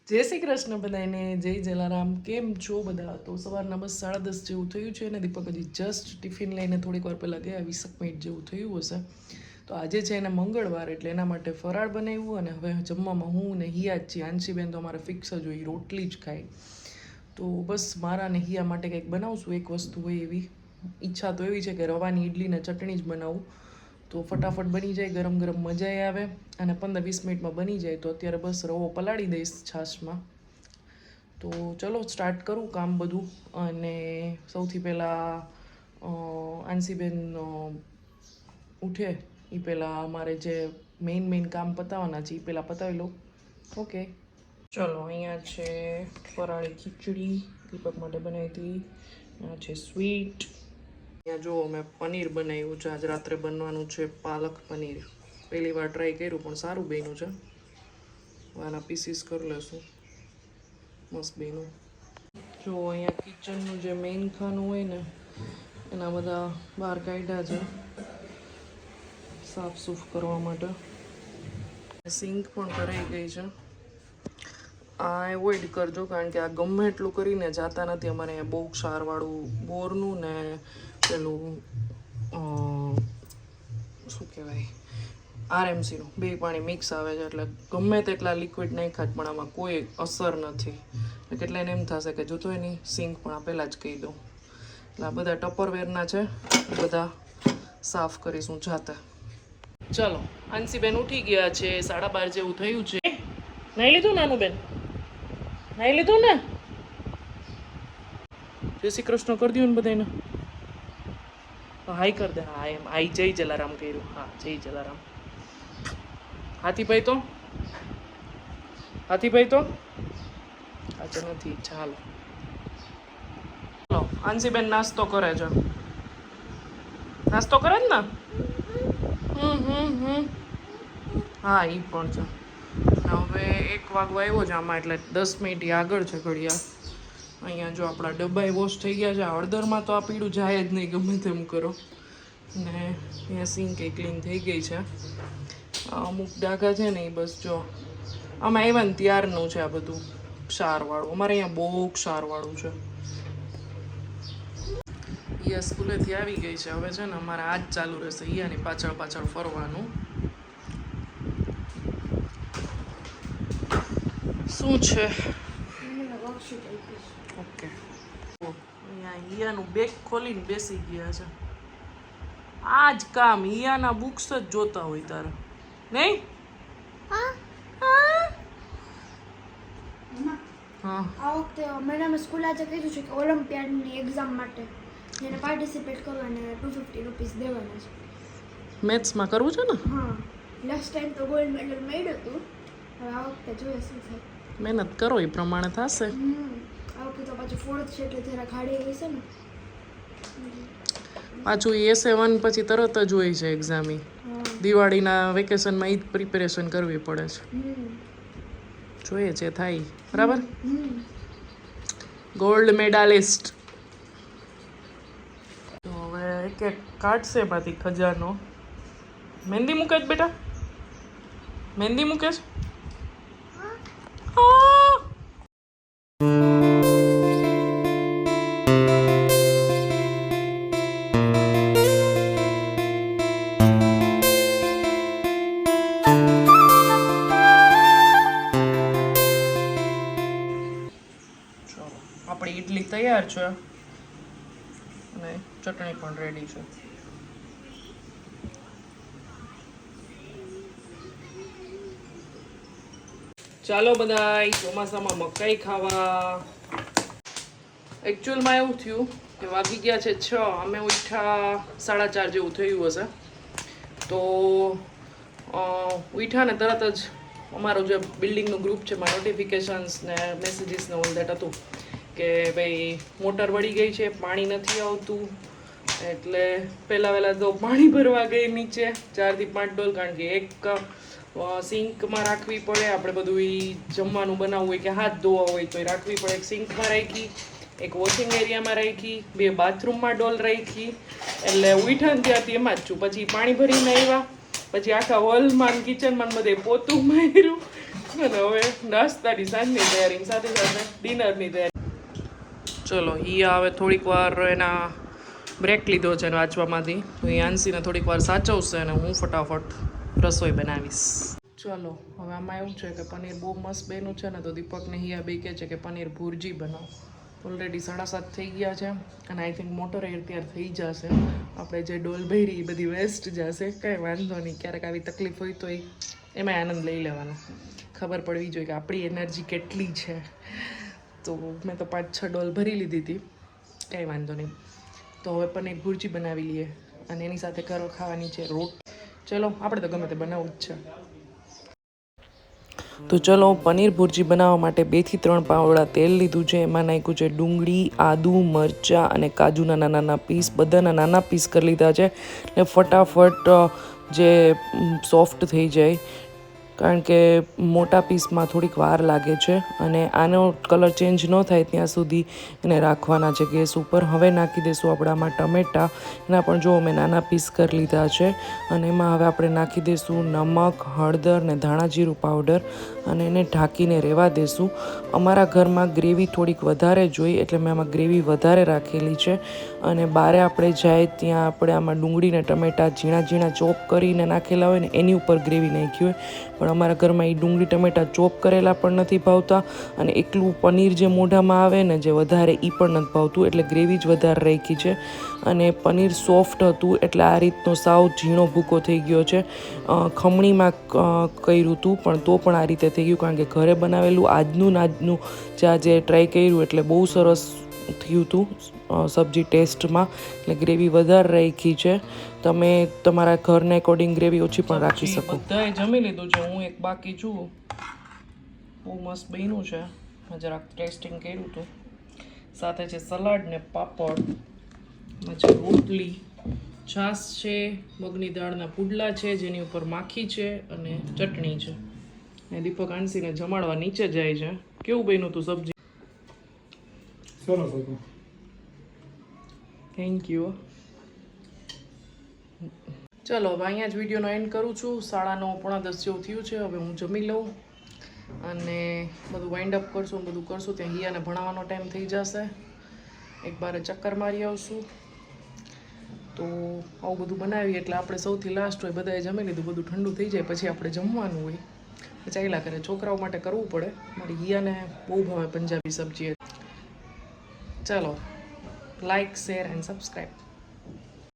જય શ્રી કૃષ્ણ બધાને, જય જલારામ. કેમ છો બધા? તો સવારના બસ 10:30 જેવું થયું છે અને દીપક હજી જસ્ટ ટિફિન લઈને થોડીક વાર પહેલાં ગયા, 20 મિનિટ જેવું થયું હશે. તો આજે છે એને મંગળવાર એટલે એના માટે ફરાળ બનાવ્યું અને હવે જમવામાં હું ને હિયા જ છીએ. આંશીબેન તો અમારે ફિક્સ જ હોય, રોટલી જ ખાય. તો બસ મારા ને હિયા માટે કંઈક બનાવશું, એક વસ્તુ હોય એવી. ઈચ્છા તો એવી છે કે રવાની ઇડલી ને ચટણી જ બનાવું તો ફટાફટ બની જાય, ગરમ ગરમ મજા આવે અને 15-20 મિનિટમાં બની જાય. તો અત્યારે બસ રવો પલાળી દઈશ છાશમાં. તો ચલો સ્ટાર્ટ કરું કામ બધું. અને સૌથી પહેલાં આંશીબેન ઉઠે એ પહેલાં અમારે જે મેઇન કામ પતાવવાના છે એ પહેલાં પતાવી લઉં. ઓકે ચલો, અહીંયા છે ફરાળી ખીચડી દીપક માટે બનાવી હતી. અહીંયા છે સ્વીટ. અહીંયા જો મેં પનીર બનાવ્યું છે, આજ રાત્રે બનવાનું છે પાલક પનીર. પહેલી વાર ટ્રાય કર્યું પણ સારું બન્યું છે. આના પીસીસ કરી લેશું, મસ્ત બન્યું. જો અહીંયા કિચનનું જે મેઇન ખાનું હોય ને એના બધા બહાર કાઢ્યા છે સાફ સૂફ કરવા માટે. સિંક પણ કરાઈ ગઈ છે. આ એવોઇડ કરજો કારણ કે આ ગમે એટલું કરીને જાતા નથી. અમારે અહીંયા બહુ ક્ષારવાળું બોરનું ને પેલું શું કહેવાય આરએમસીનું બે પાણી મિક્સ આવે છે, એટલે ગમે તેટલા લિક્વિડ નાખ્યા જ પણ આમાં કોઈ અસર નથી. કેટલાને એમ થશે કે જોતો એની સિંક પણ આ પહેલાં જ કહી દઉં. એટલે આ બધા ટપરવેરના છે, બધા સાફ કરીશું જાતે. ચલો, આંશીબેન ઉઠી ગયા છે, 12:30 જેવું થયું છે. નાઈ લીધું નાનું બેન? નાઈ લીધું ને? જય શ્રી કૃષ્ણ કરી દઉં ને બધાને. હાઈ કર દે. હા એમ આઈ જય જલારામ કર્યું. હા જય જલારામ. હાથીભાઈ તો આજે નથી. ચાલો ચલો, આંશીબેન નાસ્તો કરે છે. નાસ્તો કરે જ ને? હા એ પણ છે. હવે 1 વાગવા આવ્યો છે આમાં, એટલે 10 મિનિટ આગળ છે ઘડિયાળ. અહીંયા જો આપણા ડબ્બાઈ વોશ થઈ ગયા છે. હળદરમાં તો આ પીળું જાય જ નહીં ગમે તેમ કરો. ને અહીંયા સિંક એ ક્લીન થઈ ગઈ છે. અમુક ડાઘા છે ને એ બસ જો આમાં આવ્યા ને ત્યારનું છે આ બધું ક્ષારવાળું. અમારે અહીંયા બહુ ક્ષારવાળું છે. ઈયા સ્કૂલેથી આવી ગઈ છે. હવે છે ને અમારે આજ ચાલુ રહેશે ઈયાની પાછળ ફરવાનું. શું છે? ઓકે, અહીંયા હિયાનું બેગ ખોલીને બેસી ગયા છે. આ જ કામ, હિયાના બુક્સ જ જોતા હોય તારે નહીં? હા, આ વખતે મેડમે સ્કૂલ આજે કીધું છે કે ઓલિમ્પિયાડની એક્ઝામ માટે એને પાર્ટિસિપેટ કરવાને 250 રૂપીસ દેવાના છે. મેથ્સમાં કરવું છે ને? હા, લાસ્ટ ટાઈમ તો ગોલ્ડ મેડલ મળ્યું હતું. હવે આ વખતે જોઈએ શું થાય. મહેનત કરો એ પ્રમાણે થશે. આ વખતે તો પાછું 4th છે એટલે જરા ખાડી ગઈ છે ને. પાછું SA1 પછી તરત જ હોય છે એક્ઝામ. દિવાળીના વેકેશનમાં ઈ જ પ્રિપેરેશન કરવી પડે છે. જોઈએ છે થાય બરાબર. Gold medallist. તો હવે એક કાઢશે એમાંથી ખજાનો. મહેંદી મૂકે છે બેટા? મહેંદી મૂકે છે? આપણી ઇડલી તૈયાર છે અને ચટણી પણ રેડી છે. ચાલો બધા ચોમાસામાં મકાઈ ખાવા. એકચ્યુઅલમાં એવું થયું કે વાગી ગયા છે 6, અમે ઉઠ્યા 4:30 જેવું થયું હશે. તો ઉઠ્યા ને તરત જ અમારું જે બિલ્ડિંગનું ગ્રુપ છે એમાં નોટિફિકેશન્સ ને મેસેજીસ ને ઓલ દેટ હતું કે ભાઈ મોટર વળી ગઈ છે, પાણી નથી આવતું. એટલે પહેલાં તો પાણી ભરવા ગઈ નીચે 4 થી 5 ડોલ, કારણ કે એક સિંકમાં રાખવી પડે. આપણે બધું જમવાનું બનાવવું હોય કે હાથ ધોવા હોય તો રાખવી પડે. એક સિંકમાં રાખી, એક વોશિંગ એરિયામાં રાખી, 2 બાથરૂમમાં ડોલ રાખી. એટલે ઉઠા ને ત્યાંથી એમાં જ છું. પછી પાણી ભરીને આવ્યા, પછી આખા હોલમાં કિચનમાં બધે પોતું માર્યું. અને હવે નાસ્તાની સાંજની તૈયારી સાથે સાથે ડિનરની તૈયારી. ચલો ઈ હવે થોડીક વાર એના બ્રેક લીધો છે વાંચવામાંથી, તો એ આંસીને થોડીક વાર સાચવશે અને હું ફટાફટ રસોઈ બનાવીશ. ચલો હવે આમાં એવું છે કે પનીર બહુ મસ્ત બન્યું છે ને, તો દીપકને હિયા બે કહે છે કે પનીર ભુરજી બનાવો. ઓલરેડી 7:30 થઈ ગયા છે અને આઈ થિંક મોટર એર તૈયાર થઈ જશે. આપણે જે ડોલ ભરી એ બધી વેસ્ટ જશે, કંઈ વાંધો નહીં. ક્યારેક આવી તકલીફ હોય તો એમાં આનંદ લઈ લેવાનો. ખબર પડવી જોઈએ કે આપણી એનર્જી કેટલી છે. તો મેં તો 5-6 ડોલ ભરી લીધી હતી, કંઈ વાંધો નહીં. તો હવે પનીર ભુરજી બનાવી લઈએ અને એની સાથે ખાવાની છે રોટ. ચલો આપણે તો ગમે તે બનાવવું જ છે. તો ચલો પનીર ભુરજી બનાવવા માટે 2 થી 3 પાવડા તેલ લીધું છે. એમાં નાખ્યું છે ડુંગળી, આદુ, મરચાં અને કાજુના નાના પીસ. બધાના નાના પીસ કરી લીધા છે એટલે ફટાફટ જે સોફ્ટ થઈ જાય, કારણ કે મોટા પીસમાં થોડીક વાર લાગે છે. અને આનો કલર ચેન્જ ન થાય ત્યાં સુધી એને રાખવાના છે ગેસ ઉપર. હવે નાખી દઈશું આપણે આમાં ટમેટાં. એના પણ જો મેં નાના પીસ કરી લીધા છે. અને એમાં હવે આપણે નાખી દઈશું નમક, હળદર ને ધાણા જીરું પાવડર અને એને ઢાંકીને રહેવા દઈશું. અમારા ઘરમાં ગ્રેવી થોડીક વધારે જોઈએ એટલે મેં આમાં ગ્રેવી વધારે રાખેલી છે. અને બારે આપણે જાય ત્યાં આપણે આમાં ડુંગળી ને ટમેટાં ઝીણા ઝીણા ચોપ કરીને નાખેલા હોય ને એની ઉપર ગ્રેવી નાખી હોય. પણ અમારા ઘરમાં એ ડુંગળી ટમેટાં ચોપ કરેલા પણ નથી ભાવતા અને એકલું પનીર જે મોઢામાં આવે ને જે વધારે એ પણ નથી ભાવતું, એટલે ગ્રેવી જ વધારે રાખી છે. અને પનીર સોફ્ટ હતું એટલે આ રીતનો સાવ ઝીણો ભૂકો થઈ ગયો છે. ખમણીમાં કર્યું હતું પણ તો પણ આ રીતે થઈ ગયું, કારણ કે ઘરે બનાવેલું આજનું જે ટ્રાય કર્યું એટલે બહુ સરસ થયું હતું સબ્જી ટેસ્ટમાં. એટલે ગ્રેવી વધારે રાખી છે. તમે તમારા ઘરને એકોર્ડિંગ ગ્રેવી ઓછી પણ રાખી શકો. બધાએ જમી લીધું છે, હું એક બાકી છું. બહુ મસ્ત બન્યું છે, જરાક ટેસ્ટિંગ કર્યું હતું. સાથે છે સલાડ ને પાપડ, પછી રોટલી, છાશ છે, મગની દાળના પુડલા છે જેની ઉપર માખી છે અને ચટણી છે. ને દીપક આંસીને જમાડવા નીચે જાય છે. કેવું બન્યું હતું સબ્જી? સરસ હતું. Thank you. ચલો હવે અહીંયા જ વિડીયોનો એન્ડ કરું છું. 9:30 જેવું થયું છે. હવે હું જમી લઉં અને બધું વાઇન્ડ અપ કરશું, બધું કરશું. ત્યાં હિયાને ભણાવવાનો ટાઈમ થઈ જશે. એક બારે ચક્કર મારી આવશું. તો આવું બધું બનાવીએ એટલે આપણે સૌથી લાસ્ટ હોય. બધાએ જમી લીધું, બધું ઠંડુ થઈ જાય પછી આપણે જમવાનું હોય. ચાલ્યા કરે, છોકરાઓ માટે કરવું પડે. મારી હિયાને બહુ ભાવે પંજાબી સબ્જી. ચાલો, લાઇક, શેર એન્ડ સબસ્ક્રાઈબ.